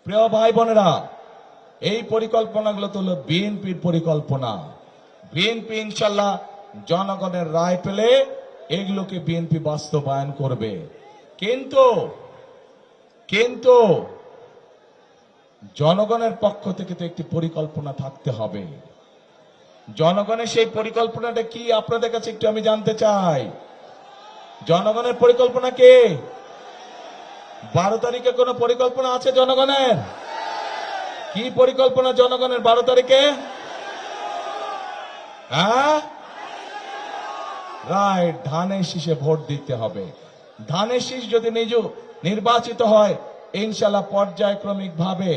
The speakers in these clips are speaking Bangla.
প্রিয় ভাই বোনেরা, এই পরিকল্পনাগুলো তো হলো বিএনপির পরিকল্পনা। বিএনপি ইনশাল্লাহ জনগণের রায় পেলে এগুলোকে বিএনপি বাস্তবায়ন করবে। কিন্তু কিন্তু জনগণের পক্ষ থেকে তো একটি পরিকল্পনা থাকতে হবে। জনগণের সেই পরিকল্পনাটা কি আপনাদের কাছে একটু আমি জানতে চাই। জনগণের পরিকল্পনা কি? 12 তারিখে কোনো পরিকল্পনা আছে জনগণের? কি পরিকল্পনা জনগণের 12 তারিখে? হ্যাঁ, রাইট, ধানের শীষে ভোট দিতে হবে। ধানের শীষ যদি নির্বাচিত হয়, ইনশাল্লাহ পর্যায়ক্রমিক ভাবে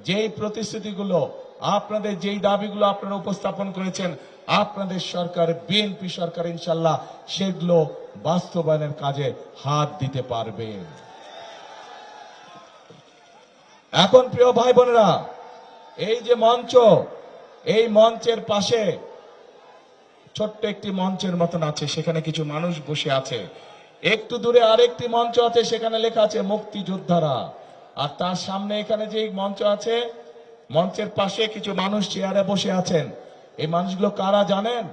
যেই প্রতিশ্রুতিগুলো আপনাদের, যেই দাবিগুলো আপনারা উপস্থাপন করেছেন, আপনাদের সরকার, বিএনপি সরকার ইনশাল্লাহ সেগুলো বাস্তবায়নের কাজে হাত দিতে পারবে। এখন প্রিয় ভাই বোনেরা, এই যে মঞ্চ, এই মঞ্চের পাশে ছোট্ট একটি মঞ্চের মতন আছে, সেখানে কিছু মানুষ বসে আছে। একটু দূরে আরেকটি মঞ্চ আছে, সেখানে লেখা আছে মুক্তিযোদ্ধারা। আর তার সামনে এখানে যে মঞ্চ আছে, মঞ্চের পাশে কিছু মানুষ চেয়ারে বসে আছেন। এই মানুষগুলো কারা জানেন?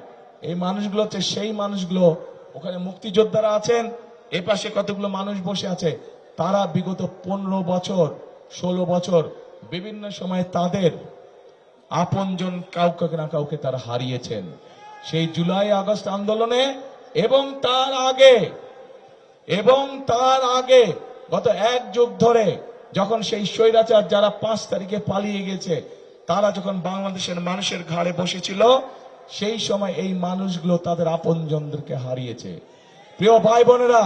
এই মানুষগুলো হচ্ছে সেই মানুষগুলো, ওখানে মুক্তিযোদ্ধারা আছেন, এ পাশে কতগুলো মানুষ বসে আছে। তারা বিগত 15 বছর 16 বছর বিভিন্ন সময় তাদের আপনজন কাউকে না কাউকে তারা হারিয়েছেন। সেই জুলাই আগস্ট আন্দোলনে এবং তার আগে গত 1 যুগ ধরে যখন সেই স্বৈরাচার যারা 5 তারিখে পালিয়ে গেছে, তারা যখন বাংলাদেশের মানুষের ঘাড়ে বসেছিল, সেই সময় এই মানুষগুলো তাদের আপনজনদেরকে হারিয়েছে। প্রিয় ভাই বোনেরা,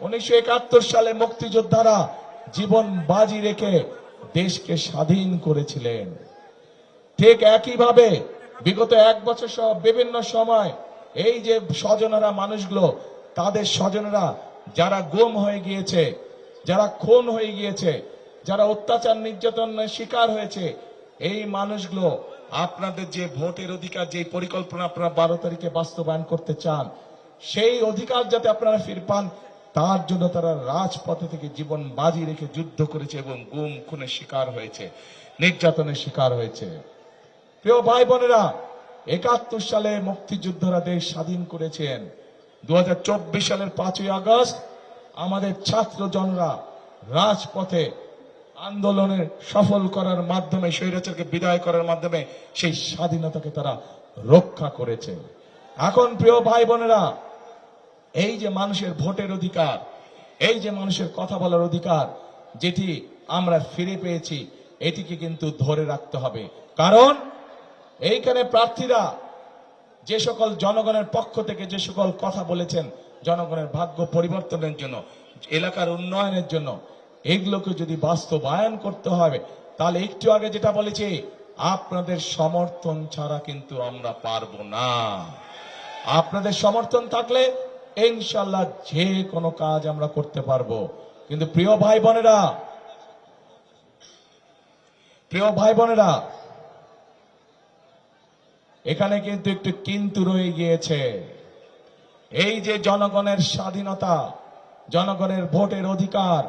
1971 সালে মুক্তিযোদ্ধারা জীবন বাজি রেখে দেশকে স্বাধীন করেছিলেন। ঠিক একইভাবে বিগত 1 বছর সহ বিভিন্ন সময় এই যে স্বজনেরা, মানুষগুলো, তাদের স্বজনেরা যারা গুম হয়ে গিয়েছে, যারা খুন হয়ে গিয়েছে, যারা অত্যাচার নির্যাতনের শিকার হয়েছে, এই মানুষগুলো আপনাদের যে ভোটের অধিকার, যে পরিকল্পনা আপনারা 12 তারিখে বাস্তবায়ন করতে চান, সেই অধিকার যাতে আপনারা ফিরে পান, তার জন্য তারা রাজপথে থেকে জীবন বাজি রেখে যুদ্ধ করেছে এবং গুম খুনের শিকার হয়েছে, নির্যাতনের শিকার হয়েছে। প্রিয় ভাই বোনেরা, 71 সালে মুক্তিযোদ্ধারা দেশ স্বাধীন করেছেন। 2024 সালের 5ই আগস্ট আমাদের ছাত্র জনরা রাজপথে আন্দোলনের সফল করার মাধ্যমে, স্বৈরাচারকে বিদায় করার মাধ্যমে সেই স্বাধীনতাকে তারা রক্ষা করেছে। এখন প্রিয় ভাই বোনেরা, এই যে মানুষের ভোটের অধিকার, এই যে মানুষের কথা বলার অধিকার যেটি আমরা ফিরে পেয়েছি, এটিকে কিন্তু ধরে রাখতে হবে। কারণ এইখানে প্রার্থীরা যে সকল জনগণের পক্ষ থেকে যে সকল কথা বলেছেন, জনগণের ভাগ্য পরিবর্তনের জন্য, এলাকার উন্নয়নের জন্য, এগুলোকে যদি বাস্তবায়ন করতে হবে, তাহলে একটু আগে যেটা বলেছি, আপনাদের সমর্থন ছাড়া কিন্তু আমরা পারবো না। আপনাদের সমর্থন থাকলে ইনশাল্লাহ যে কোনো কাজ আমরা করতে পারবো। কিন্তু প্রিয় ভাই বোনেরা, এখানে কিন্তু একটু কিন্তু রয়ে গিয়েছে। এই যে জনগণের স্বাধীনতা, জনগণের ভোটের অধিকার,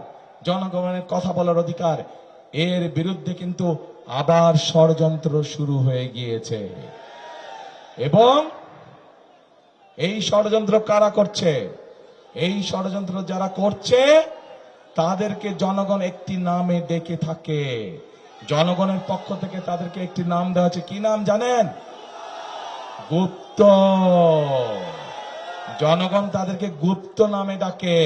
জনগণের কথা বলার অধিকার, এর বিরুদ্ধে কিন্তু আবার ষড়যন্ত্র শুরু হয়ে গিয়েছে। এবং এই ষড়যন্ত্র কারা করছে? এই ষড়যন্ত্র যারা করছে তাদেরকে জনগণ একটি নামে ডেকে থাকে। জনগণের পক্ষ থেকে তাদেরকে একটি নাম দেওয়া হচ্ছে। কি নাম জানেন? গুপ্ত। জনগণ তাদেরকে গুপ্ত নামে ডাকে।